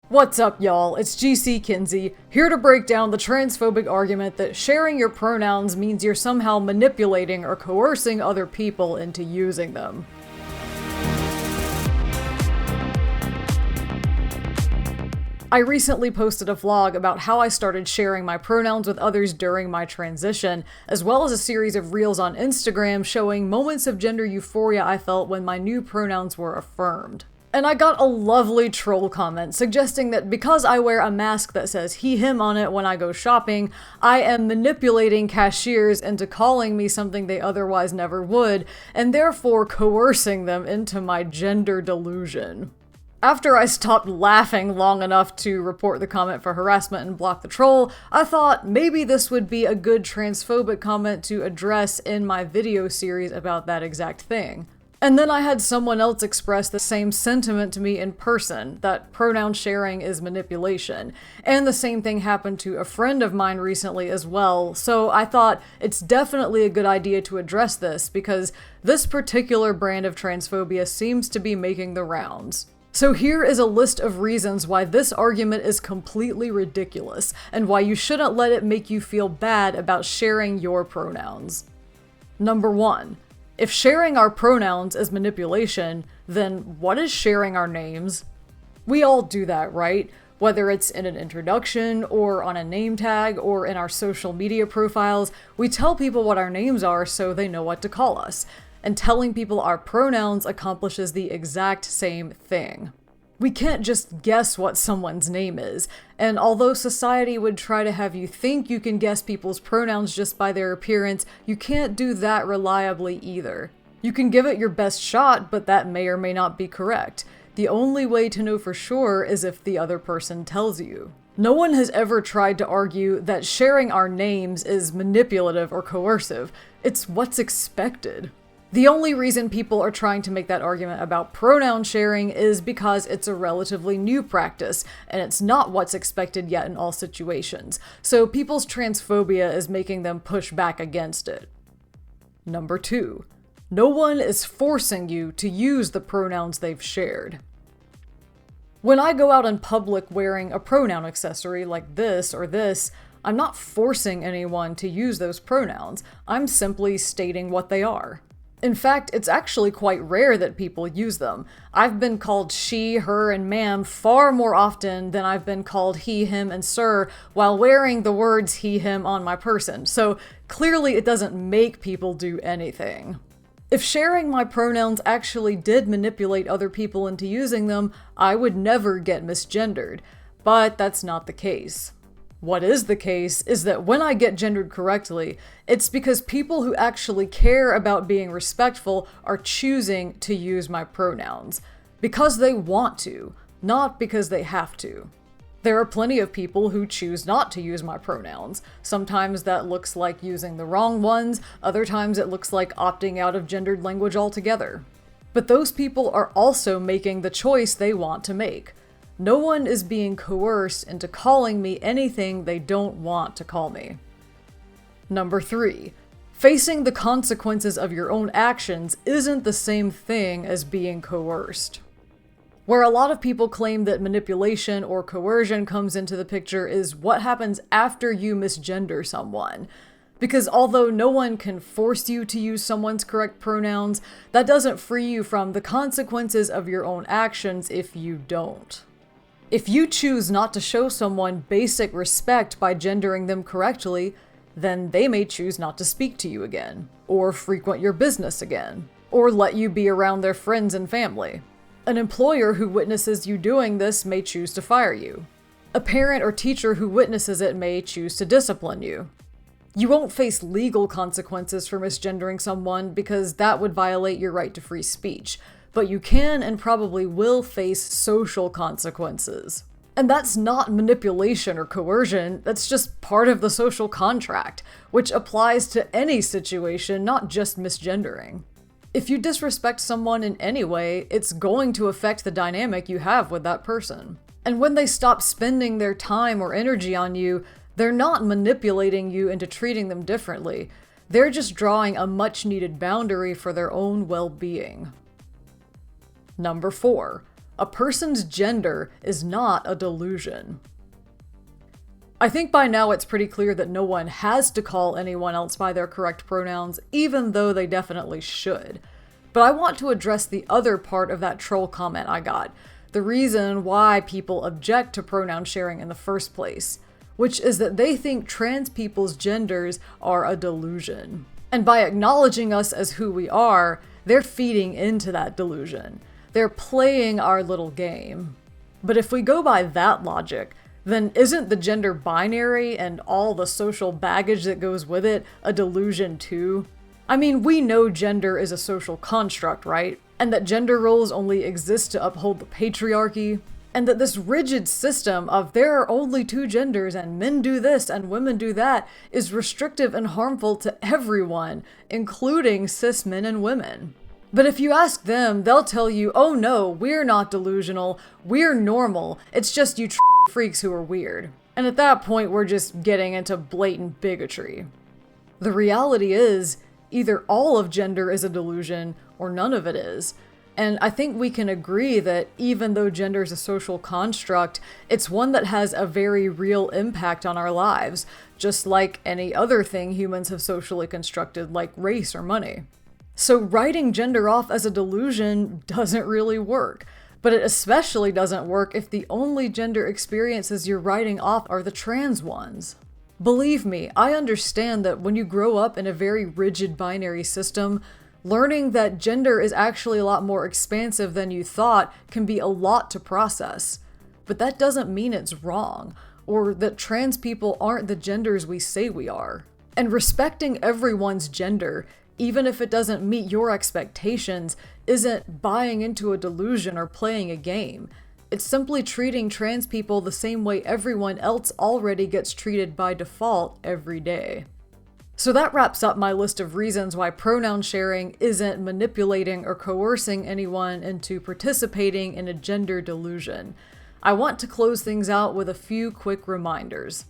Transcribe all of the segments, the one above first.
What's up, y'all? It's GC Kinsey, here to break down the transphobic argument that sharing your pronouns means you're somehow manipulating or coercing other people into using them. I recently posted a vlog about how I started sharing my pronouns with others during my transition, as well as a series of reels on Instagram showing moments of gender euphoria I felt when my new pronouns were affirmed. And I got a lovely troll comment suggesting that because I wear a mask that says he, him on it when I go shopping, I am manipulating cashiers into calling me something they otherwise never would, and therefore coercing them into my gender delusion. After I stopped laughing long enough to report the comment for harassment and block the troll, I thought maybe this would be a good transphobic comment to address in my video series about that exact thing. And then I had someone else express the same sentiment to me in person, that pronoun sharing is manipulation. And the same thing happened to a friend of mine recently as well, so I thought it's definitely a good idea to address this because this particular brand of transphobia seems to be making the rounds. So here is a list of reasons why this argument is completely ridiculous, and why you shouldn't let it make you feel bad about sharing your pronouns. Number 1. If sharing our pronouns is manipulation, then what is sharing our names? We all do that, right? Whether it's in an introduction, or on a name tag, or in our social media profiles, we tell people what our names are so they know what to call us. And telling people our pronouns accomplishes the exact same thing. We can't just guess what someone's name is, and although society would try to have you think you can guess people's pronouns just by their appearance, you can't do that reliably either. You can give it your best shot, but that may or may not be correct. The only way to know for sure is if the other person tells you. No one has ever tried to argue that sharing our names is manipulative or coercive. It's what's expected. The only reason people are trying to make that argument about pronoun sharing is because it's a relatively new practice, and it's not what's expected yet in all situations, so people's transphobia is making them push back against it. Number 2. No one is forcing you to use the pronouns they've shared. When I go out in public wearing a pronoun accessory like this or this, I'm not forcing anyone to use those pronouns, I'm simply stating what they are. In fact, it's actually quite rare that people use them. I've been called she, her, and ma'am far more often than I've been called he, him, and sir while wearing the words he, him on my person, so clearly it doesn't make people do anything. If sharing my pronouns actually did manipulate other people into using them, I would never get misgendered, but that's not the case. What is the case is that when I get gendered correctly, it's because people who actually care about being respectful are choosing to use my pronouns. Because they want to, not because they have to. There are plenty of people who choose not to use my pronouns. Sometimes that looks like using the wrong ones, other times it looks like opting out of gendered language altogether. But those people are also making the choice they want to make. No one is being coerced into calling me anything they don't want to call me. Number 3. Facing the consequences of your own actions isn't the same thing as being coerced. Where a lot of people claim that manipulation or coercion comes into the picture is what happens after you misgender someone. Because although no one can force you to use someone's correct pronouns, that doesn't free you from the consequences of your own actions if you don't. If you choose not to show someone basic respect by gendering them correctly, then they may choose not to speak to you again, or frequent your business again, or let you be around their friends and family. An employer who witnesses you doing this may choose to fire you. A parent or teacher who witnesses it may choose to discipline you. You won't face legal consequences for misgendering someone because that would violate your right to free speech. But you can and probably will face social consequences. And that's not manipulation or coercion, that's just part of the social contract, which applies to any situation, not just misgendering. If you disrespect someone in any way, it's going to affect the dynamic you have with that person. And when they stop spending their time or energy on you, they're not manipulating you into treating them differently. They're just drawing a much-needed boundary for their own well-being. Number 4. A person's gender is not a delusion. I think by now it's pretty clear that no one has to call anyone else by their correct pronouns, even though they definitely should. But I want to address the other part of that troll comment I got, the reason why people object to pronoun sharing in the first place, which is that they think trans people's genders are a delusion. And by acknowledging us as who we are, they're feeding into that delusion. They're playing our little game. But if we go by that logic, then isn't the gender binary and all the social baggage that goes with it a delusion too? I mean, we know gender is a social construct, right? And that gender roles only exist to uphold the patriarchy. And that this rigid system of there are only two genders and men do this and women do that is restrictive and harmful to everyone, including cis men and women. But if you ask them, they'll tell you, oh no, we're not delusional, we're normal, it's just you freaks who are weird. And at that point, we're just getting into blatant bigotry. The reality is, either all of gender is a delusion or none of it is. And I think we can agree that even though gender is a social construct, it's one that has a very real impact on our lives, just like any other thing humans have socially constructed, like race or money. So writing gender off as a delusion doesn't really work, but it especially doesn't work if the only gender experiences you're writing off are the trans ones. Believe me, I understand that when you grow up in a very rigid binary system, learning that gender is actually a lot more expansive than you thought can be a lot to process. But that doesn't mean it's wrong, or that trans people aren't the genders we say we are. And respecting everyone's gender, even if it doesn't meet your expectations, isn't buying into a delusion or playing a game. It's simply treating trans people the same way everyone else already gets treated by default every day. So that wraps up my list of reasons why pronoun sharing isn't manipulating or coercing anyone into participating in a gender delusion. I want to close things out with a few quick reminders.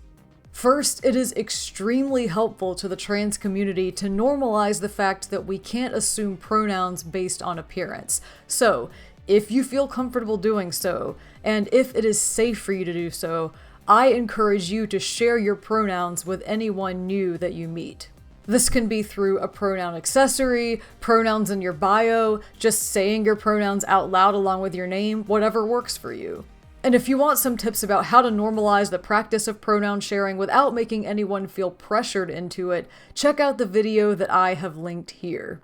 First, it is extremely helpful to the trans community to normalize the fact that we can't assume pronouns based on appearance. So, if you feel comfortable doing so, and if it is safe for you to do so, I encourage you to share your pronouns with anyone new that you meet. This can be through a pronoun accessory, pronouns in your bio, just saying your pronouns out loud along with your name, whatever works for you. And if you want some tips about how to normalize the practice of pronoun sharing without making anyone feel pressured into it, check out the video that I have linked here.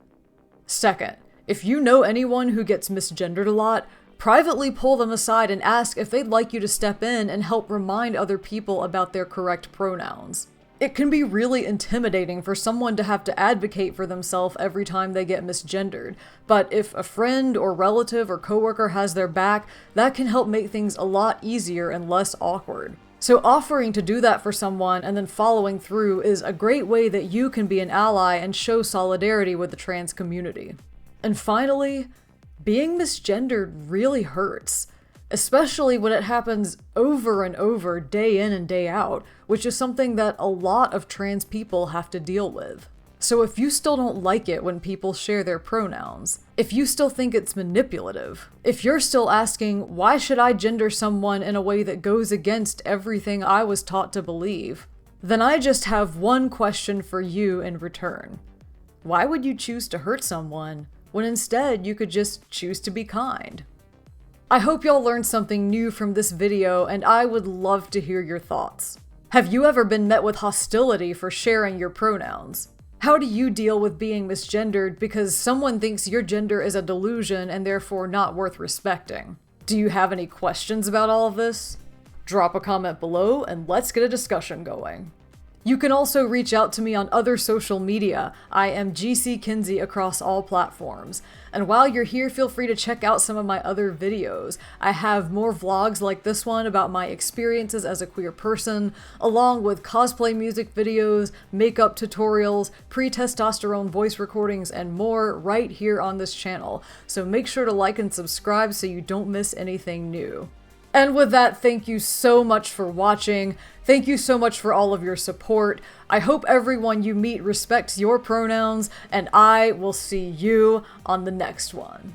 Second, if you know anyone who gets misgendered a lot, privately pull them aside and ask if they'd like you to step in and help remind other people about their correct pronouns. It can be really intimidating for someone to have to advocate for themselves every time they get misgendered, but if a friend or relative or coworker has their back, that can help make things a lot easier and less awkward. So offering to do that for someone and then following through is a great way that you can be an ally and show solidarity with the trans community. And finally, being misgendered really hurts, especially when it happens over and over, day in and day out, which is something that a lot of trans people have to deal with. So if you still don't like it when people share their pronouns, if you still think it's manipulative, if you're still asking, why should I gender someone in a way that goes against everything I was taught to believe, then I just have one question for you in return. Why would you choose to hurt someone when instead you could just choose to be kind? I hope y'all learned something new from this video, and I would love to hear your thoughts. Have you ever been met with hostility for sharing your pronouns? How do you deal with being misgendered because someone thinks your gender is a delusion and therefore not worth respecting? Do you have any questions about all of this? Drop a comment below and let's get a discussion going. You can also reach out to me on other social media. I am GC Kinsey across all platforms. And while you're here, feel free to check out some of my other videos. I have more vlogs like this one about my experiences as a queer person, along with cosplay music videos, makeup tutorials, pre-testosterone voice recordings, and more right here on this channel. So make sure to like and subscribe so you don't miss anything new. And with that, thank you so much for watching. Thank you so much for all of your support. I hope everyone you meet respects your pronouns, and I will see you on the next one.